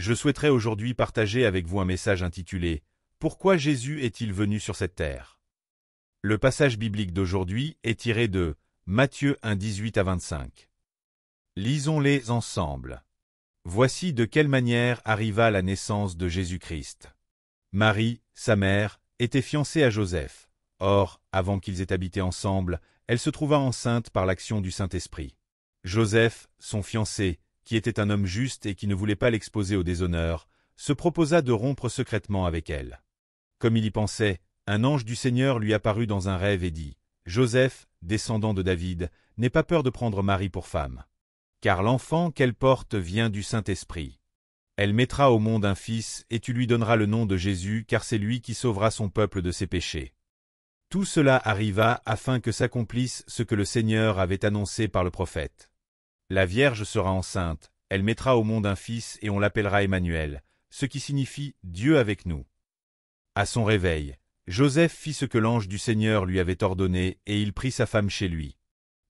Je souhaiterais aujourd'hui partager avec vous un message intitulé « Pourquoi Jésus est-il venu sur cette terre ?» Le passage biblique d'aujourd'hui est tiré de Matthieu 1, 18 à 25. Lisons-les ensemble. Voici de quelle manière arriva la naissance de Jésus-Christ. Marie, sa mère, était fiancée à Joseph. Or, avant qu'ils aient habité ensemble, elle se trouva enceinte par l'action du Saint-Esprit. Joseph, son fiancé, qui était un homme juste et qui ne voulait pas l'exposer au déshonneur, se proposa de rompre secrètement avec elle. Comme il y pensait, un ange du Seigneur lui apparut dans un rêve et dit « Joseph, descendant de David, n'aie pas peur de prendre Marie pour femme. Car l'enfant qu'elle porte vient du Saint-Esprit. Elle mettra au monde un fils, et tu lui donneras le nom de Jésus, car c'est lui qui sauvera son peuple de ses péchés. » Tout cela arriva afin que s'accomplisse ce que le Seigneur avait annoncé par le prophète. La Vierge sera enceinte, elle mettra au monde un fils et on l'appellera Emmanuel, ce qui signifie Dieu avec nous. À son réveil, Joseph fit ce que l'ange du Seigneur lui avait ordonné et il prit sa femme chez lui.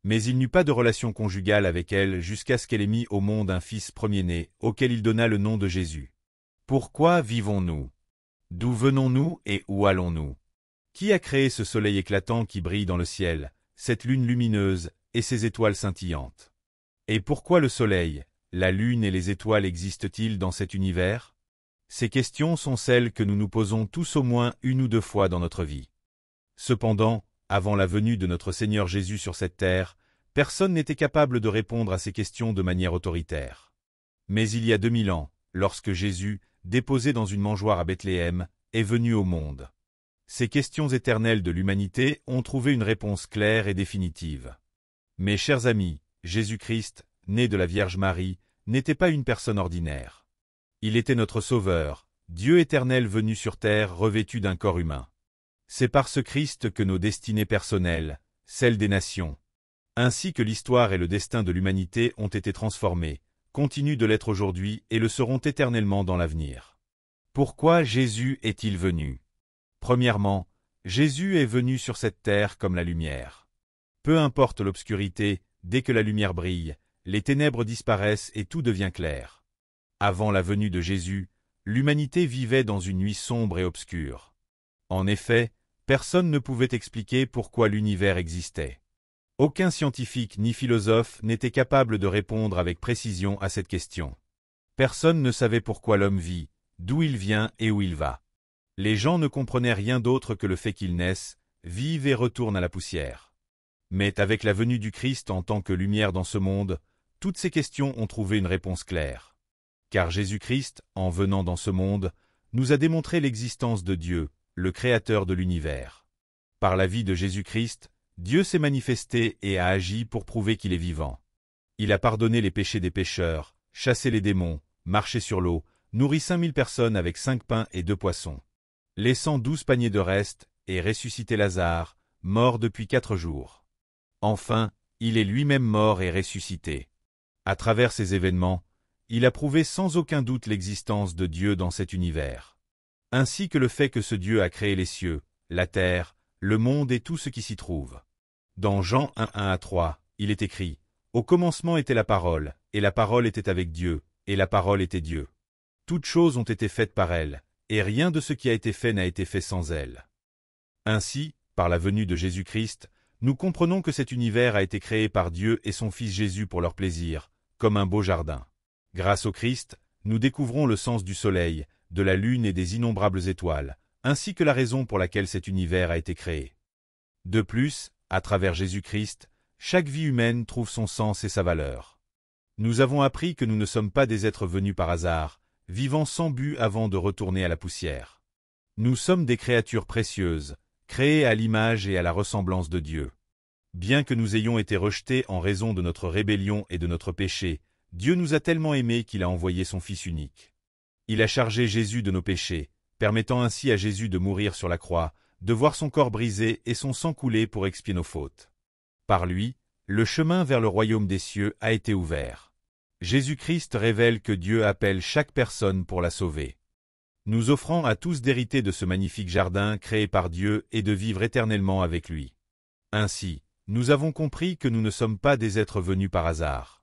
Mais il n'eut pas de relation conjugale avec elle jusqu'à ce qu'elle ait mis au monde un fils premier-né, auquel il donna le nom de Jésus. Pourquoi vivons-nous? D'où venons-nous et où allons-nous? Qui a créé ce soleil éclatant qui brille dans le ciel, cette lune lumineuse et ces étoiles scintillantes? Et pourquoi le soleil, la lune et les étoiles existent-ils dans cet univers? Ces questions sont celles que nous nous posons tous au moins une ou deux fois dans notre vie. Cependant, avant la venue de notre Seigneur Jésus sur cette terre, personne n'était capable de répondre à ces questions de manière autoritaire. Mais il y a 2000 ans, lorsque Jésus, déposé dans une mangeoire à Bethléem, est venu au monde. Ces questions éternelles de l'humanité ont trouvé une réponse claire et définitive. Mes chers amis, Jésus-Christ, né de la Vierge Marie, n'était pas une personne ordinaire. Il était notre Sauveur, Dieu éternel venu sur terre revêtu d'un corps humain. C'est par ce Christ que nos destinées personnelles, celles des nations, ainsi que l'histoire et le destin de l'humanité ont été transformés, continuent de l'être aujourd'hui et le seront éternellement dans l'avenir. Pourquoi Jésus est-il venu? Premièrement, Jésus est venu sur cette terre comme la lumière. Peu importe l'obscurité, dès que la lumière brille, les ténèbres disparaissent et tout devient clair. Avant la venue de Jésus, l'humanité vivait dans une nuit sombre et obscure. En effet, personne ne pouvait expliquer pourquoi l'univers existait. Aucun scientifique ni philosophe n'était capable de répondre avec précision à cette question. Personne ne savait pourquoi l'homme vit, d'où il vient et où il va. Les gens ne comprenaient rien d'autre que le fait qu'ils naissent, vivent et retournent à la poussière. Mais avec la venue du Christ en tant que lumière dans ce monde, toutes ces questions ont trouvé une réponse claire. Car Jésus-Christ, en venant dans ce monde, nous a démontré l'existence de Dieu, le Créateur de l'univers. Par la vie de Jésus-Christ, Dieu s'est manifesté et a agi pour prouver qu'il est vivant. Il a pardonné les péchés des pécheurs, chassé les démons, marché sur l'eau, nourri 5000 personnes avec 5 pains et 2 poissons, laissant 12 paniers de reste, et ressuscité Lazare, mort depuis 4 jours. Enfin, il est lui-même mort et ressuscité. À travers ces événements, il a prouvé sans aucun doute l'existence de Dieu dans cet univers, ainsi que le fait que ce Dieu a créé les cieux, la terre, le monde et tout ce qui s'y trouve. Dans Jean 1, 1 à 3, il est écrit « Au commencement était la parole, et la parole était avec Dieu, et la parole était Dieu. Toutes choses ont été faites par elle, et rien de ce qui a été fait n'a été fait sans elle. » Ainsi, par la venue de Jésus-Christ, nous comprenons que cet univers a été créé par Dieu et son Fils Jésus pour leur plaisir, comme un beau jardin. Grâce au Christ, nous découvrons le sens du soleil, de la lune et des innombrables étoiles, ainsi que la raison pour laquelle cet univers a été créé. De plus, à travers Jésus-Christ, chaque vie humaine trouve son sens et sa valeur. Nous avons appris que nous ne sommes pas des êtres venus par hasard, vivant sans but avant de retourner à la poussière. Nous sommes des créatures précieuses, créées à l'image et à la ressemblance de Dieu. Bien que nous ayons été rejetés en raison de notre rébellion et de notre péché, Dieu nous a tellement aimés qu'il a envoyé son Fils unique. Il a chargé Jésus de nos péchés, permettant ainsi à Jésus de mourir sur la croix, de voir son corps brisé et son sang couler pour expier nos fautes. Par lui, le chemin vers le royaume des cieux a été ouvert. Jésus-Christ révèle que Dieu appelle chaque personne pour la sauver. Nous offrons à tous d'hériter de ce magnifique jardin créé par Dieu et de vivre éternellement avec lui. Ainsi, nous avons compris que nous ne sommes pas des êtres venus par hasard.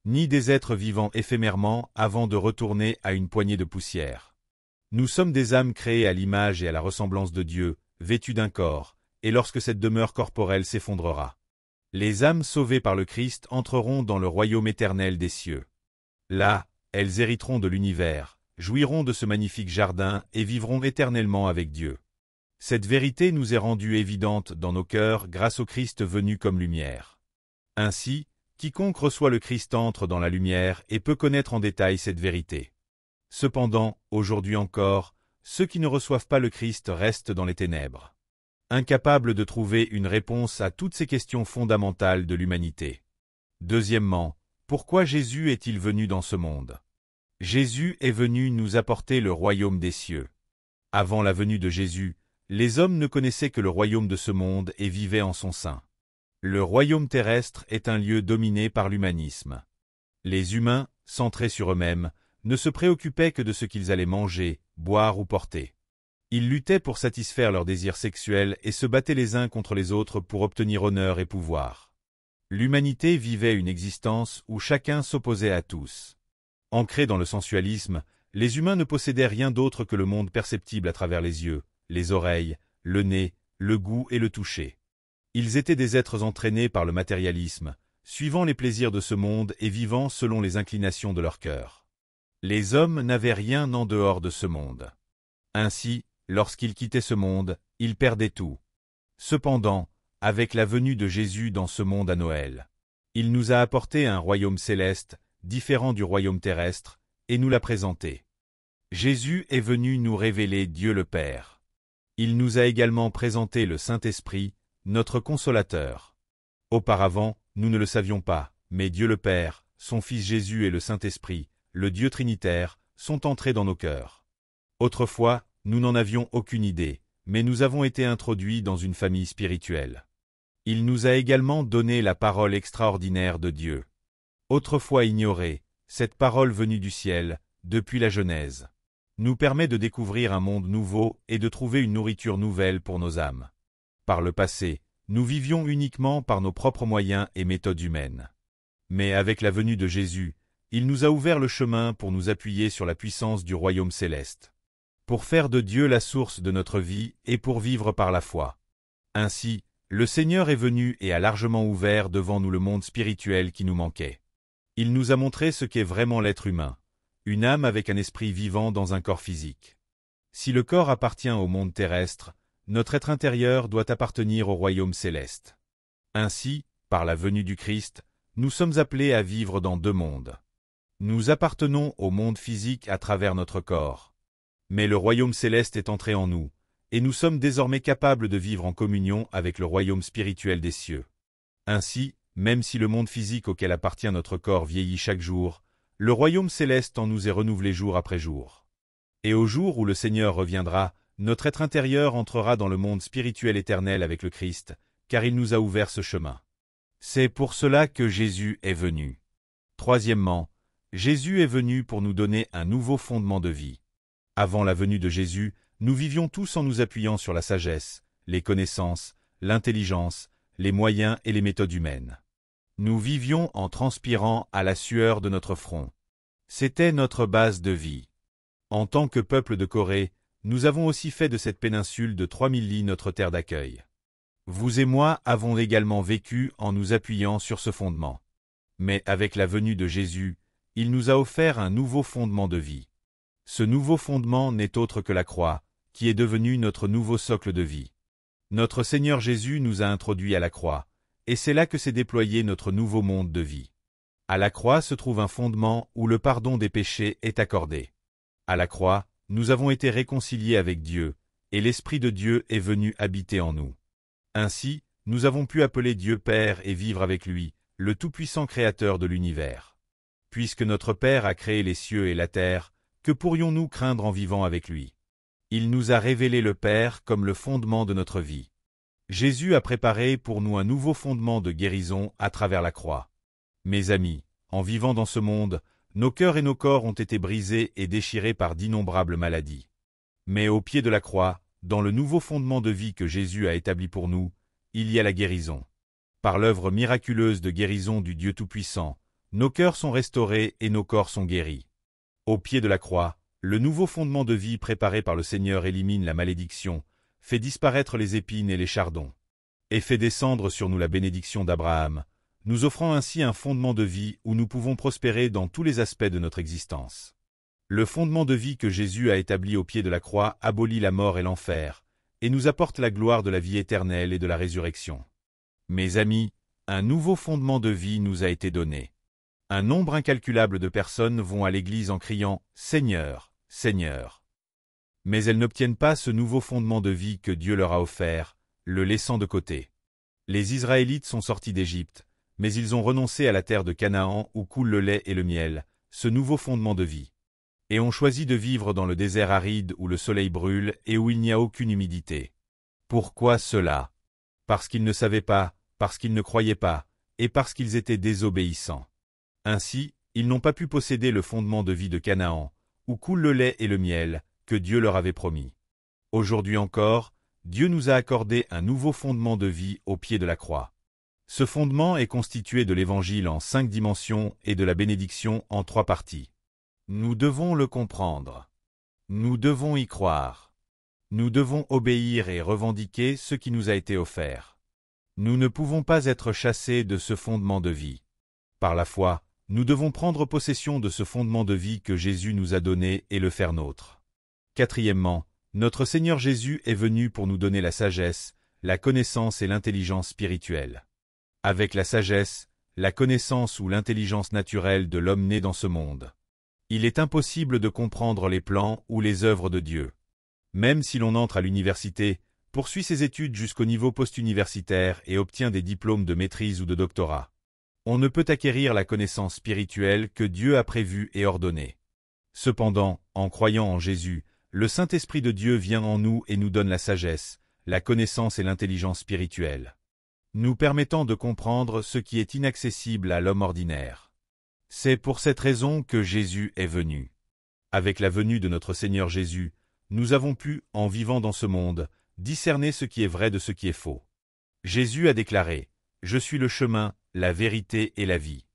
ni des êtres vivant éphémèrement avant de retourner à une poignée de poussière. Nous sommes des âmes créées à l'image et à la ressemblance de Dieu, vêtues d'un corps, et lorsque cette demeure corporelle s'effondrera, les âmes sauvées par le Christ entreront dans le royaume éternel des cieux. Là, elles hériteront de l'univers, jouiront de ce magnifique jardin et vivront éternellement avec Dieu. Cette vérité nous est rendue évidente dans nos cœurs grâce au Christ venu comme lumière. Ainsi, quiconque reçoit le Christ entre dans la lumière et peut connaître en détail cette vérité. Cependant, aujourd'hui encore, ceux qui ne reçoivent pas le Christ restent dans les ténèbres, incapables de trouver une réponse à toutes ces questions fondamentales de l'humanité. Deuxièmement, pourquoi Jésus est-il venu dans ce monde? Jésus est venu nous apporter le royaume des cieux. Avant la venue de Jésus, les hommes ne connaissaient que le royaume de ce monde et vivaient en son sein. Le royaume terrestre est un lieu dominé par l'humanisme. Les humains, centrés sur eux-mêmes, ne se préoccupaient que de ce qu'ils allaient manger, boire ou porter. Ils luttaient pour satisfaire leurs désirs sexuels et se battaient les uns contre les autres pour obtenir honneur et pouvoir. L'humanité vivait une existence où chacun s'opposait à tous. Ancrés dans le sensualisme, les humains ne possédaient rien d'autre que le monde perceptible à travers les yeux, les oreilles, le nez, le goût et le toucher. Ils étaient des êtres entraînés par le matérialisme, suivant les plaisirs de ce monde et vivant selon les inclinations de leur cœur. Les hommes n'avaient rien en dehors de ce monde. Ainsi, lorsqu'ils quittaient ce monde, ils perdaient tout. Cependant, avec la venue de Jésus dans ce monde à Noël, il nous a apporté un royaume céleste, différent du royaume terrestre, et nous l'a présenté. Jésus est venu nous révéler Dieu le Père. Il nous a également présenté le Saint-Esprit, notre consolateur. Auparavant, nous ne le savions pas, mais Dieu le Père, son Fils Jésus et le Saint-Esprit, le Dieu Trinitaire, sont entrés dans nos cœurs. Autrefois, nous n'en avions aucune idée, mais nous avons été introduits dans une famille spirituelle. Il nous a également donné la parole extraordinaire de Dieu. Autrefois ignorée, cette parole venue du ciel, depuis la Genèse, nous permet de découvrir un monde nouveau et de trouver une nourriture nouvelle pour nos âmes. Par le passé, nous vivions uniquement par nos propres moyens et méthodes humaines. Mais avec la venue de Jésus, il nous a ouvert le chemin pour nous appuyer sur la puissance du royaume céleste, pour faire de Dieu la source de notre vie et pour vivre par la foi. Ainsi, le Seigneur est venu et a largement ouvert devant nous le monde spirituel qui nous manquait. Il nous a montré ce qu'est vraiment l'être humain, une âme avec un esprit vivant dans un corps physique. Si le corps appartient au monde terrestre, notre être intérieur doit appartenir au royaume céleste. Ainsi, par la venue du Christ, nous sommes appelés à vivre dans deux mondes. Nous appartenons au monde physique à travers notre corps. Mais le royaume céleste est entré en nous, et nous sommes désormais capables de vivre en communion avec le royaume spirituel des cieux. Ainsi, même si le monde physique auquel appartient notre corps vieillit chaque jour, le royaume céleste en nous est renouvelé jour après jour. Et au jour où le Seigneur reviendra, notre être intérieur entrera dans le monde spirituel éternel avec le Christ, car il nous a ouvert ce chemin. C'est pour cela que Jésus est venu. Troisièmement, Jésus est venu pour nous donner un nouveau fondement de vie. Avant la venue de Jésus, nous vivions tous en nous appuyant sur la sagesse, les connaissances, l'intelligence, les moyens et les méthodes humaines. Nous vivions en transpirant à la sueur de notre front. C'était notre base de vie. En tant que peuple de Corée, nous avons aussi fait de cette péninsule de 3000 lits notre terre d'accueil. Vous et moi avons également vécu en nous appuyant sur ce fondement. Mais avec la venue de Jésus, il nous a offert un nouveau fondement de vie. Ce nouveau fondement n'est autre que la croix, qui est devenue notre nouveau socle de vie. Notre Seigneur Jésus nous a introduits à la croix, et c'est là que s'est déployé notre nouveau monde de vie. À la croix se trouve un fondement où le pardon des péchés est accordé. À la croix, nous avons été réconciliés avec Dieu, et l'Esprit de Dieu est venu habiter en nous. Ainsi, nous avons pu appeler Dieu Père et vivre avec lui, le tout-puissant Créateur de l'univers. Puisque notre Père a créé les cieux et la terre, que pourrions-nous craindre en vivant avec lui? Il nous a révélé le Père comme le fondement de notre vie. Jésus a préparé pour nous un nouveau fondement de guérison à travers la croix. Mes amis, en vivant dans ce monde, nos cœurs et nos corps ont été brisés et déchirés par d'innombrables maladies. Mais au pied de la croix, dans le nouveau fondement de vie que Jésus a établi pour nous, il y a la guérison. Par l'œuvre miraculeuse de guérison du Dieu Tout-Puissant, nos cœurs sont restaurés et nos corps sont guéris. Au pied de la croix, le nouveau fondement de vie préparé par le Seigneur élimine la malédiction, fait disparaître les épines et les chardons, et fait descendre sur nous la bénédiction d'Abraham, nous offrant ainsi un fondement de vie où nous pouvons prospérer dans tous les aspects de notre existence. Le fondement de vie que Jésus a établi au pied de la croix abolit la mort et l'enfer, et nous apporte la gloire de la vie éternelle et de la résurrection. Mes amis, un nouveau fondement de vie nous a été donné. Un nombre incalculable de personnes vont à l'Église en criant « Seigneur, Seigneur ». Mais elles n'obtiennent pas ce nouveau fondement de vie que Dieu leur a offert, le laissant de côté. Les Israélites sont sortis d'Égypte, mais ils ont renoncé à la terre de Canaan où coule le lait et le miel, ce nouveau fondement de vie, et ont choisi de vivre dans le désert aride où le soleil brûle et où il n'y a aucune humidité. Pourquoi cela? Parce qu'ils ne savaient pas, parce qu'ils ne croyaient pas, et parce qu'ils étaient désobéissants. Ainsi, ils n'ont pas pu posséder le fondement de vie de Canaan, où coule le lait et le miel, que Dieu leur avait promis. Aujourd'hui encore, Dieu nous a accordé un nouveau fondement de vie au pied de la croix. Ce fondement est constitué de l'Évangile en 5 dimensions et de la bénédiction en 3 parties. Nous devons le comprendre. Nous devons y croire. Nous devons obéir et revendiquer ce qui nous a été offert. Nous ne pouvons pas être chassés de ce fondement de vie. Par la foi, nous devons prendre possession de ce fondement de vie que Jésus nous a donné et le faire nôtre. Quatrièmement, notre Seigneur Jésus est venu pour nous donner la sagesse, la connaissance et l'intelligence spirituelle. Avec la sagesse, la connaissance ou l'intelligence naturelle de l'homme né dans ce monde, il est impossible de comprendre les plans ou les œuvres de Dieu. Même si l'on entre à l'université, poursuit ses études jusqu'au niveau post-universitaire et obtient des diplômes de maîtrise ou de doctorat, on ne peut acquérir la connaissance spirituelle que Dieu a prévue et ordonnée. Cependant, en croyant en Jésus, le Saint-Esprit de Dieu vient en nous et nous donne la sagesse, la connaissance et l'intelligence spirituelle, nous permettant de comprendre ce qui est inaccessible à l'homme ordinaire. C'est pour cette raison que Jésus est venu. Avec la venue de notre Seigneur Jésus, nous avons pu, en vivant dans ce monde, discerner ce qui est vrai de ce qui est faux. Jésus a déclaré « Je suis le chemin, la vérité et la vie ».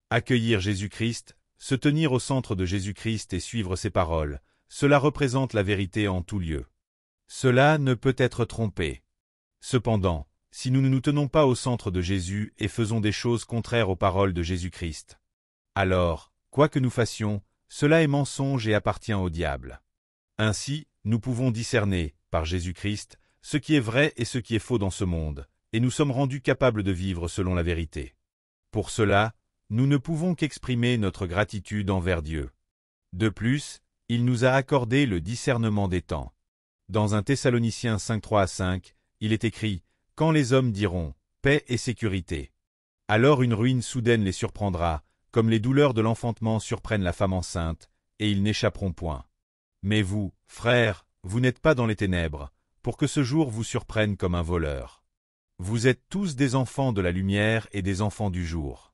Accueillir Jésus-Christ, se tenir au centre de Jésus-Christ et suivre ses paroles, cela représente la vérité en tout lieu. Cela ne peut être trompé. Cependant, si nous ne nous tenons pas au centre de Jésus et faisons des choses contraires aux paroles de Jésus-Christ, alors, quoi que nous fassions, cela est mensonge et appartient au diable. Ainsi, nous pouvons discerner, par Jésus-Christ, ce qui est vrai et ce qui est faux dans ce monde, et nous sommes rendus capables de vivre selon la vérité. Pour cela, nous ne pouvons qu'exprimer notre gratitude envers Dieu. De plus, il nous a accordé le discernement des temps. Dans 1 Thessaloniciens 5:3-5, il est écrit « Quand les hommes diront « paix et sécurité », alors une ruine soudaine les surprendra, comme les douleurs de l'enfantement surprennent la femme enceinte, et ils n'échapperont point. Mais vous, frères, vous n'êtes pas dans les ténèbres, pour que ce jour vous surprenne comme un voleur. Vous êtes tous des enfants de la lumière et des enfants du jour.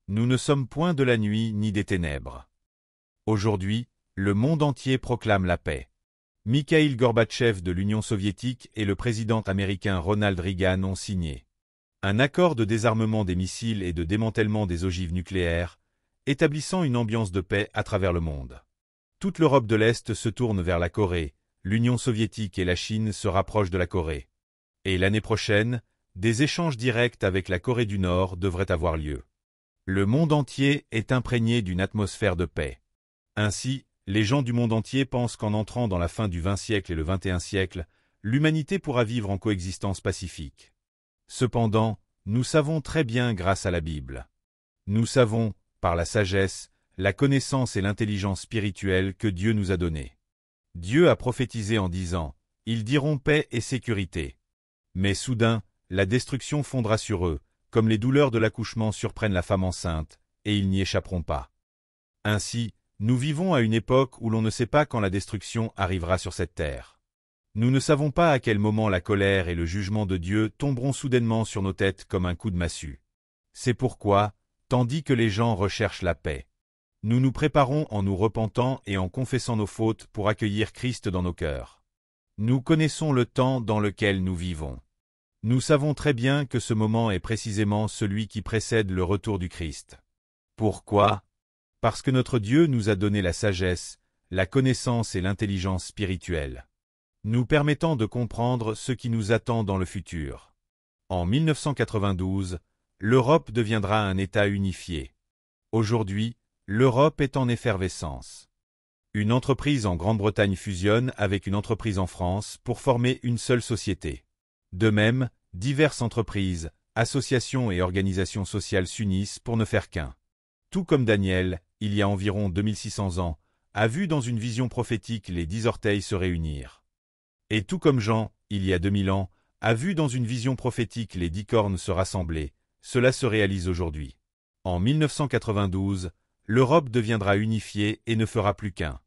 Nous ne sommes point de la nuit ni des ténèbres. Aujourd'hui, le monde entier proclame la paix. Mikhaïl Gorbatchev de l'Union soviétique et le président américain Ronald Reagan ont signé un accord de désarmement des missiles et de démantèlement des ogives nucléaires, établissant une ambiance de paix à travers le monde. Toute l'Europe de l'Est se tourne vers la Corée, l'Union soviétique et la Chine se rapprochent de la Corée. Et l'année prochaine, des échanges directs avec la Corée du Nord devraient avoir lieu. Le monde entier est imprégné d'une atmosphère de paix. Ainsi, les gens du monde entier pensent qu'en entrant dans la fin du XX siècle et le XXI siècle, l'humanité pourra vivre en coexistence pacifique. Cependant, nous savons très bien grâce à la Bible. Nous savons, par la sagesse, la connaissance et l'intelligence spirituelle que Dieu nous a données. Dieu a prophétisé en disant « Ils diront paix et sécurité ». Mais soudain, la destruction fondra sur eux, comme les douleurs de l'accouchement surprennent la femme enceinte, et ils n'y échapperont pas. Ainsi, nous vivons à une époque où l'on ne sait pas quand la destruction arrivera sur cette terre. Nous ne savons pas à quel moment la colère et le jugement de Dieu tomberont soudainement sur nos têtes comme un coup de massue. C'est pourquoi, tandis que les gens recherchent la paix, nous nous préparons en nous repentant et en confessant nos fautes pour accueillir Christ dans nos cœurs. Nous connaissons le temps dans lequel nous vivons. Nous savons très bien que ce moment est précisément celui qui précède le retour du Christ. Pourquoi? Parce que notre Dieu nous a donné la sagesse, la connaissance et l'intelligence spirituelle, nous permettant de comprendre ce qui nous attend dans le futur. En 1992, l'Europe deviendra un État unifié. Aujourd'hui, l'Europe est en effervescence. Une entreprise en Grande-Bretagne fusionne avec une entreprise en France pour former une seule société. De même, diverses entreprises, associations et organisations sociales s'unissent pour ne faire qu'un. Tout comme Daniel, il y a environ 2600 ans, a vu dans une vision prophétique les 10 orteils se réunir. Et tout comme Jean, il y a 2000 ans, a vu dans une vision prophétique les 10 cornes se rassembler, cela se réalise aujourd'hui. En 1992, l'Europe deviendra unifiée et ne fera plus qu'un.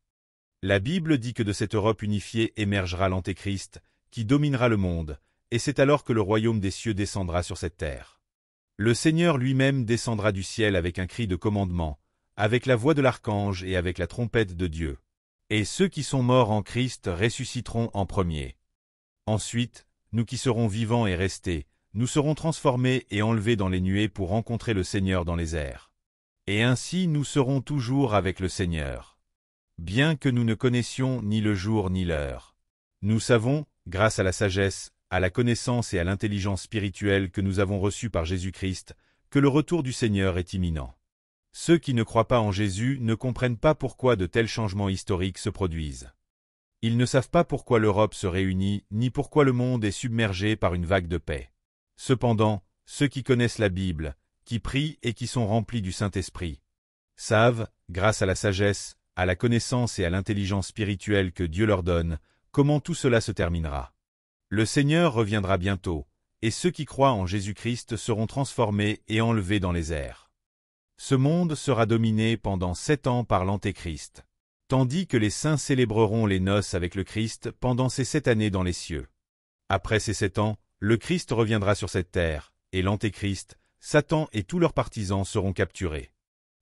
La Bible dit que de cette Europe unifiée émergera l'Antéchrist, qui dominera le monde, et c'est alors que le royaume des cieux descendra sur cette terre. Le Seigneur lui-même descendra du ciel avec un cri de commandement, avec la voix de l'archange et avec la trompette de Dieu. Et ceux qui sont morts en Christ ressusciteront en premier. Ensuite, nous qui serons vivants et restés, nous serons transformés et enlevés dans les nuées pour rencontrer le Seigneur dans les airs. Et ainsi nous serons toujours avec le Seigneur. Bien que nous ne connaissions ni le jour ni l'heure. Nous savons, grâce à la sagesse, à la connaissance et à l'intelligence spirituelle que nous avons reçue par Jésus-Christ, que le retour du Seigneur est imminent. Ceux qui ne croient pas en Jésus ne comprennent pas pourquoi de tels changements historiques se produisent. Ils ne savent pas pourquoi l'Europe se réunit, ni pourquoi le monde est submergé par une vague de paix. Cependant, ceux qui connaissent la Bible, qui prient et qui sont remplis du Saint-Esprit, savent, grâce à la sagesse, à la connaissance et à l'intelligence spirituelle que Dieu leur donne, comment tout cela se terminera. Le Seigneur reviendra bientôt, et ceux qui croient en Jésus-Christ seront transformés et enlevés dans les airs. Ce monde sera dominé pendant 7 ans par l'Antéchrist, tandis que les saints célébreront les noces avec le Christ pendant ces 7 années dans les cieux. Après ces 7 ans, le Christ reviendra sur cette terre, et l'Antéchrist, Satan et tous leurs partisans seront capturés.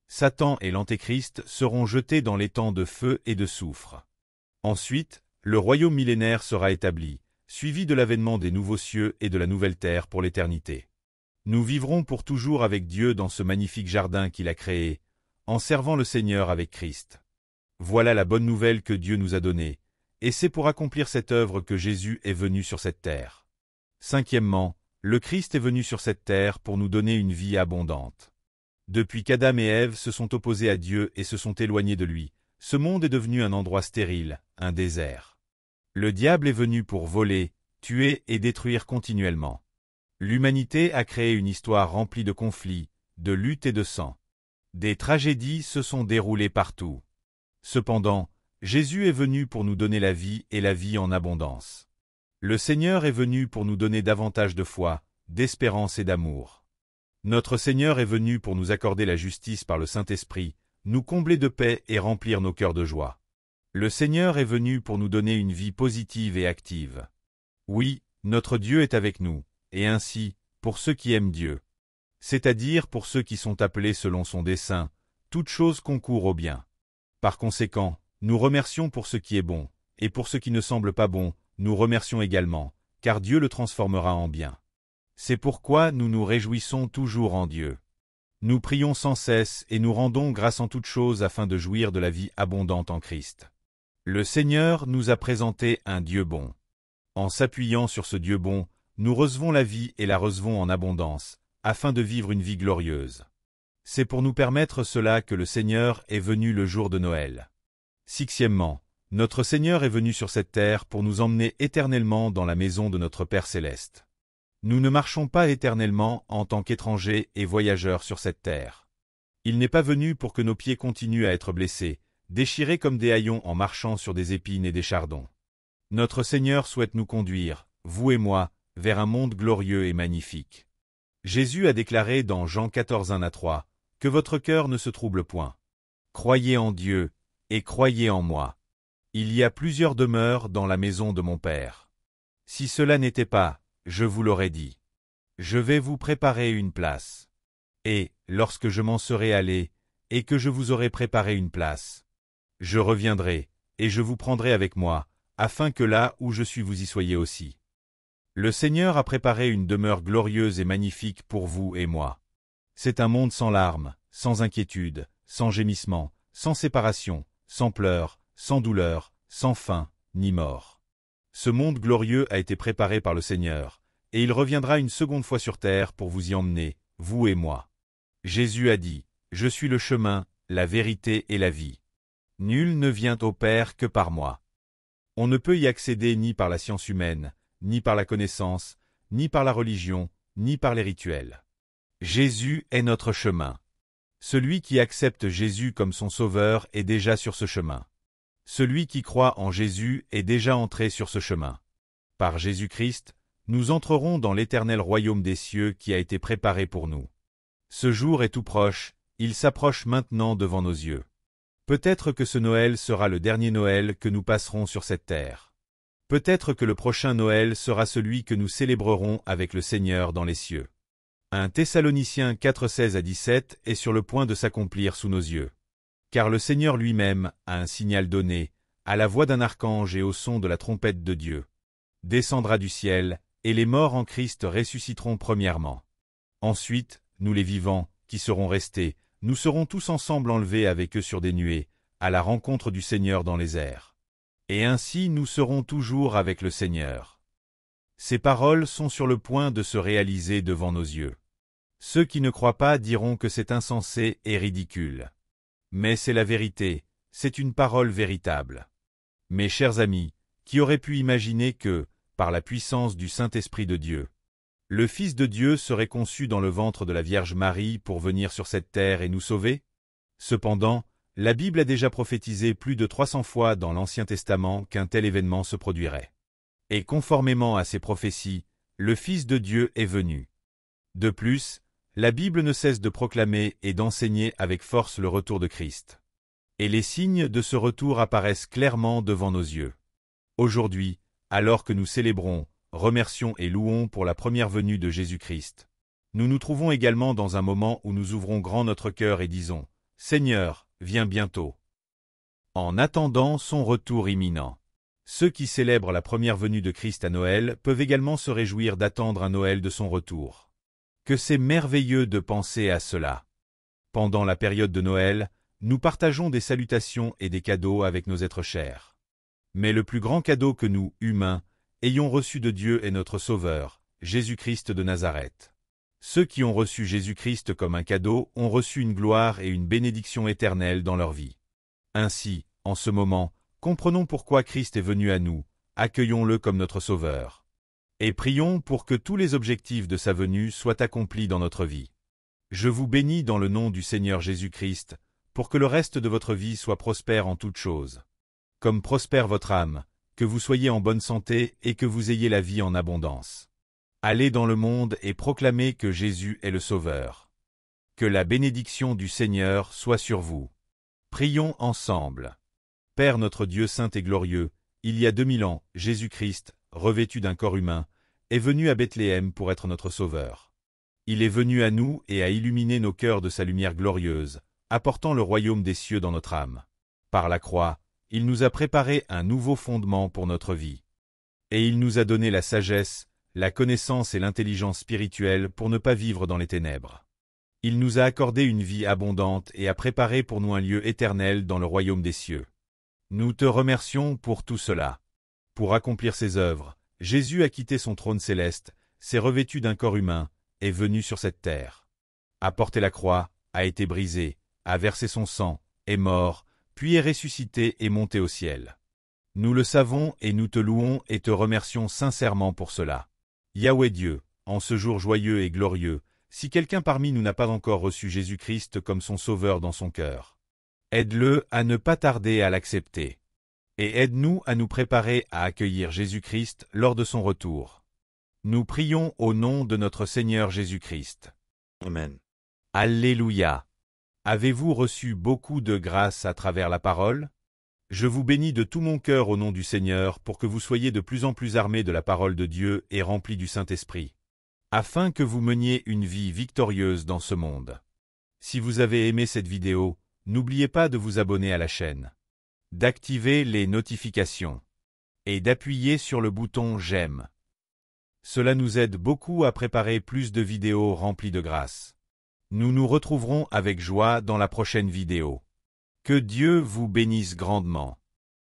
Satan et l'Antéchrist seront jetés dans les temps de feu et de soufre. Ensuite, le royaume millénaire sera établi, suivi de l'avènement des nouveaux cieux et de la nouvelle terre pour l'éternité. Nous vivrons pour toujours avec Dieu dans ce magnifique jardin qu'il a créé, en servant le Seigneur avec Christ. Voilà la bonne nouvelle que Dieu nous a donnée, et c'est pour accomplir cette œuvre que Jésus est venu sur cette terre. Cinquièmement, le Christ est venu sur cette terre pour nous donner une vie abondante. Depuis qu'Adam et Ève se sont opposés à Dieu et se sont éloignés de lui, ce monde est devenu un endroit stérile, un désert. Le diable est venu pour voler, tuer et détruire continuellement. L'humanité a créé une histoire remplie de conflits, de luttes et de sang. Des tragédies se sont déroulées partout. Cependant, Jésus est venu pour nous donner la vie et la vie en abondance. Le Seigneur est venu pour nous donner davantage de foi, d'espérance et d'amour. Notre Seigneur est venu pour nous accorder la justice par le Saint-Esprit, nous combler de paix et remplir nos cœurs de joie. Le Seigneur est venu pour nous donner une vie positive et active. Oui, notre Dieu est avec nous, et ainsi, pour ceux qui aiment Dieu, c'est-à-dire pour ceux qui sont appelés selon son dessein, toute chose concourt au bien. Par conséquent, nous remercions pour ce qui est bon, et pour ce qui ne semble pas bon, nous remercions également, car Dieu le transformera en bien. C'est pourquoi nous nous réjouissons toujours en Dieu. Nous prions sans cesse et nous rendons grâce en toutes choses afin de jouir de la vie abondante en Christ. Le Seigneur nous a présenté un Dieu bon. En s'appuyant sur ce Dieu bon, nous recevons la vie et la recevons en abondance, afin de vivre une vie glorieuse. C'est pour nous permettre cela que le Seigneur est venu le jour de Noël. Sixièmement, notre Seigneur est venu sur cette terre pour nous emmener éternellement dans la maison de notre Père céleste. Nous ne marchons pas éternellement en tant qu'étrangers et voyageurs sur cette terre. Il n'est pas venu pour que nos pieds continuent à être blessés, déchirés comme des haillons en marchant sur des épines et des chardons. Notre Seigneur souhaite nous conduire, vous et moi, vers un monde glorieux et magnifique. Jésus a déclaré dans Jean 14, 1-3, « Que votre cœur ne se trouble point. Croyez en Dieu, et croyez en moi. Il y a plusieurs demeures dans la maison de mon Père. Si cela n'était pas, je vous l'aurais dit. Je vais vous préparer une place. Et, lorsque je m'en serai allé, et que je vous aurai préparé une place, je reviendrai, et je vous prendrai avec moi, afin que là où je suis vous y soyez aussi. » Le Seigneur a préparé une demeure glorieuse et magnifique pour vous et moi. C'est un monde sans larmes, sans inquiétude, sans gémissement, sans séparation, sans pleurs, sans douleur, sans faim, ni mort. Ce monde glorieux a été préparé par le Seigneur, et il reviendra une seconde fois sur terre pour vous y emmener, vous et moi. Jésus a dit, « Je suis le chemin, la vérité et la vie. Nul ne vient au Père que par moi. » On ne peut y accéder ni par la science humaine, ni par la connaissance, ni par la religion, ni par les rituels. Jésus est notre chemin. Celui qui accepte Jésus comme son sauveur est déjà sur ce chemin. Celui qui croit en Jésus est déjà entré sur ce chemin. Par Jésus-Christ, nous entrerons dans l'éternel royaume des cieux qui a été préparé pour nous. Ce jour est tout proche, il s'approche maintenant devant nos yeux. Peut-être que ce Noël sera le dernier Noël que nous passerons sur cette terre. Peut-être que le prochain Noël sera celui que nous célébrerons avec le Seigneur dans les cieux. 1 Thessaloniciens 4, 16-17 est sur le point de s'accomplir sous nos yeux. Car le Seigneur lui-même a un signal donné, à la voix d'un archange et au son de la trompette de Dieu. Descendra du ciel, et les morts en Christ ressusciteront premièrement. Ensuite, nous les vivants, qui serons restés, nous serons tous ensemble enlevés avec eux sur des nuées, à la rencontre du Seigneur dans les airs. Et ainsi nous serons toujours avec le Seigneur. Ces paroles sont sur le point de se réaliser devant nos yeux. Ceux qui ne croient pas diront que c'est insensé et ridicule. Mais c'est la vérité, c'est une parole véritable. Mes chers amis, qui aurait pu imaginer que, par la puissance du Saint-Esprit de Dieu, le Fils de Dieu serait conçu dans le ventre de la Vierge Marie pour venir sur cette terre et nous sauver? Cependant, la Bible a déjà prophétisé plus de 300 fois dans l'Ancien Testament qu'un tel événement se produirait. Et conformément à ces prophéties, le Fils de Dieu est venu. De plus, la Bible ne cesse de proclamer et d'enseigner avec force le retour de Christ. Et les signes de ce retour apparaissent clairement devant nos yeux. Aujourd'hui, alors que nous célébrons, remercions et louons pour la première venue de Jésus-Christ, nous nous trouvons également dans un moment où nous ouvrons grand notre cœur et disons « Seigneur, viens bientôt ». En attendant son retour imminent. Ceux qui célèbrent la première venue de Christ à Noël peuvent également se réjouir d'attendre un Noël de son retour. Que c'est merveilleux de penser à cela. Pendant la période de Noël, nous partageons des salutations et des cadeaux avec nos êtres chers. Mais le plus grand cadeau que nous, humains, ayons reçu de Dieu est notre Sauveur, Jésus-Christ de Nazareth. Ceux qui ont reçu Jésus-Christ comme un cadeau ont reçu une gloire et une bénédiction éternelle dans leur vie. Ainsi, en ce moment, comprenons pourquoi Christ est venu à nous, accueillons-le comme notre Sauveur. Et prions pour que tous les objectifs de sa venue soient accomplis dans notre vie. Je vous bénis dans le nom du Seigneur Jésus-Christ, pour que le reste de votre vie soit prospère en toutes choses. Comme prospère votre âme, que vous soyez en bonne santé et que vous ayez la vie en abondance. Allez dans le monde et proclamez que Jésus est le Sauveur. Que la bénédiction du Seigneur soit sur vous. Prions ensemble. Père notre Dieu saint et glorieux, il y a 2000 ans, Jésus-Christ, revêtu d'un corps humain, est venu à Bethléem pour être notre Sauveur. Il est venu à nous et a illuminé nos cœurs de sa lumière glorieuse, apportant le royaume des cieux dans notre âme. Par la croix, il nous a préparé un nouveau fondement pour notre vie. Et il nous a donné la sagesse, la connaissance et l'intelligence spirituelle pour ne pas vivre dans les ténèbres. Il nous a accordé une vie abondante et a préparé pour nous un lieu éternel dans le royaume des cieux. Nous te remercions pour tout cela. Pour accomplir ses œuvres, Jésus a quitté son trône céleste, s'est revêtu d'un corps humain, est venu sur cette terre. A porté la croix, a été brisé, a versé son sang, est mort, puis est ressuscité et monté au ciel. Nous le savons et nous te louons et te remercions sincèrement pour cela. Yahweh Dieu, en ce jour joyeux et glorieux, si quelqu'un parmi nous n'a pas encore reçu Jésus-Christ comme son Sauveur dans son cœur, aide-le à ne pas tarder à l'accepter. Et aide-nous à nous préparer à accueillir Jésus-Christ lors de son retour. Nous prions au nom de notre Seigneur Jésus-Christ. Amen. Alléluia. Avez-vous reçu beaucoup de grâce à travers la parole? Je vous bénis de tout mon cœur au nom du Seigneur pour que vous soyez de plus en plus armés de la parole de Dieu et remplis du Saint-Esprit, afin que vous meniez une vie victorieuse dans ce monde. Si vous avez aimé cette vidéo, n'oubliez pas de vous abonner à la chaîne, d'activer les notifications et d'appuyer sur le bouton « J'aime ». Cela nous aide beaucoup à préparer plus de vidéos remplies de grâce. Nous nous retrouverons avec joie dans la prochaine vidéo. Que Dieu vous bénisse grandement.